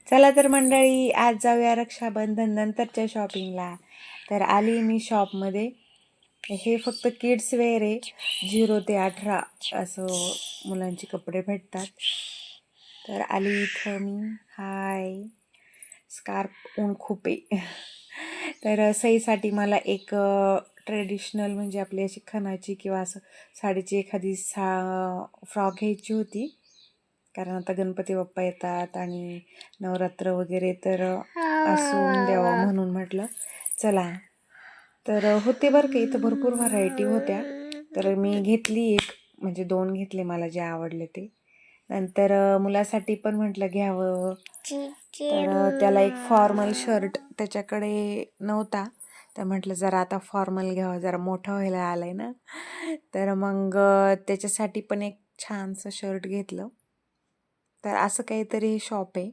चला तर मंडळी, आज जाऊया रक्षाबंधन नंतरच्या शॉपिंगला. तर आली मी शॉपमध्ये. हे फक्त किड्स वेअर आहे. 0 ते 18 असं मुलांचे कपडे भेटतात. तर आली इथं मी. हाय, स्कार्फ ऊन खूप आहे. तर सईसाठी मला एक ट्रेडिशनल म्हणजे आपली अशी खणाची किंवा असं साडीची एखादी फ्रॉक घ्यायची होती. कारण आता गणपती बाप्पा येतात आणि नवरात्र वगैरे, तर असून द्यावं म्हणून म्हटलं चला. तर होते बरं का, इथं भरपूर व्हरायटी होत्या. तर मी घेतली एक, म्हणजे 2 घेतले मला जे आवडले ते. नंतर मुलासाठी पण म्हटलं घ्यावं. तर त्याला एक फॉर्मल शर्ट त्याच्याकडे नव्हता, तर म्हटलं जरा आता फॉर्मल घ्यावं, जरा मोठं व्हायला आलंय ना. तर मग त्याच्यासाठी पण एक छानसं शर्ट घेतलं. तर असं काहीतरी हे शॉप आहे,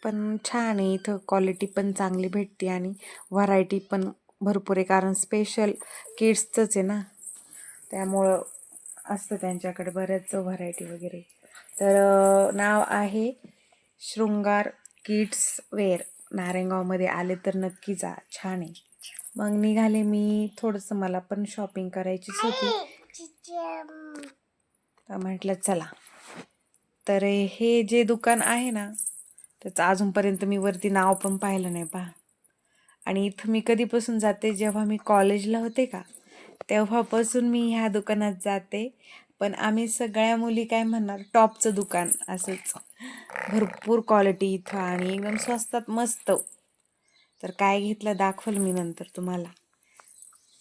पण छान आहे. इथं क्वालिटी पण चांगली भेटते आणि व्हरायटी पण भरपूर आहे, कारण स्पेशल किड्सचंच आहे ना, त्यामुळं असतं त्यांच्याकडे बऱ्याच व्हरायटी वगैरे. तर नाव आहे शृंगार किड्स वेअर. नारायणगावमध्ये आले तर नक्की जा, छान आहे. मग निघाले मी. थोडंसं मला पण शॉपिंग करायचीच होती, तर म्हटलं चला. तर हे जे दुकान आहे ना, त्याचं अजूनपर्यंत मी वरती नाव पण पाहिलं नाही पहा. आणि इथं मी कधीपासून जाते, जेव्हा मी कॉलेजला होते का, तेव्हापासून मी ह्या दुकानात जाते. पण आम्ही सगळ्या मुली काय म्हणणार, टॉपचं दुकान असंच. भरपूर क्वालिटी इथं आणि एकदम स्वस्तात मस्त. तर काय घेतलं दाखवल मी नंतर तुम्हाला.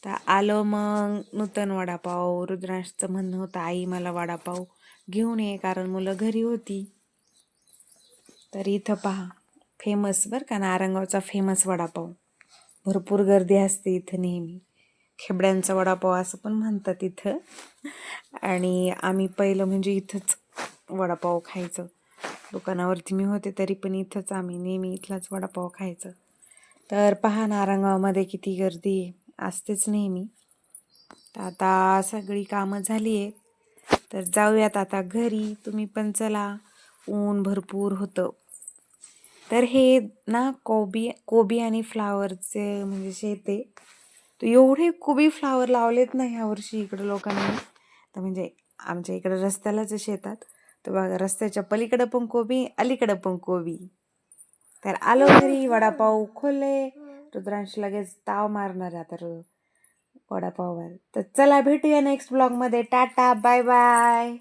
तर आलो मग नूतन वडापाव. रुद्रांशचं म्हणणं होतं आई मला वडापाव घेऊन ये, कारण मुलं घरी होती. तर इथं पहा, फेमस बरं का, नारायणगावचा फेमस वडापाव. भरपूर गर्दी असते इथं नेहमी. खेबड्यांचा वडापाव असं पण म्हणतात इथं. आणि आम्ही पहिलं म्हणजे इथंच वडापाव खायचं. दुकानावरती मी होते तरी पण इथंच आम्ही नेहमी इथलाच वडापाव खायचं. तर पहा नारायणगावमध्ये किती गर्दी असतेच नेहमी. तर आता सगळी कामं झाली आहेत, तर जाऊयात आता घरी. तुम्ही पण चला, ऊन भरपूर होतं. तर हे ना कोबी आणि फ्लावरचे म्हणजे शेत आहे. तर एवढे कोबी फ्लावर लावलेत ना ह्या वर्षी इकडं लोकांनी. तर म्हणजे आमच्या इकडं रस्त्यालाच शेतात, तर बघा रस्त्याच्या पलीकडं पण कोबी, अलीकडं पण कोबी. तर आलो घरी, वडापाव खोलले. रुद्रांश लगेच ताव मारणार आहे आता वडापाववर. तर चला भेटूया नेक्स्ट ब्लॉगमध्ये. Tata, bye bye.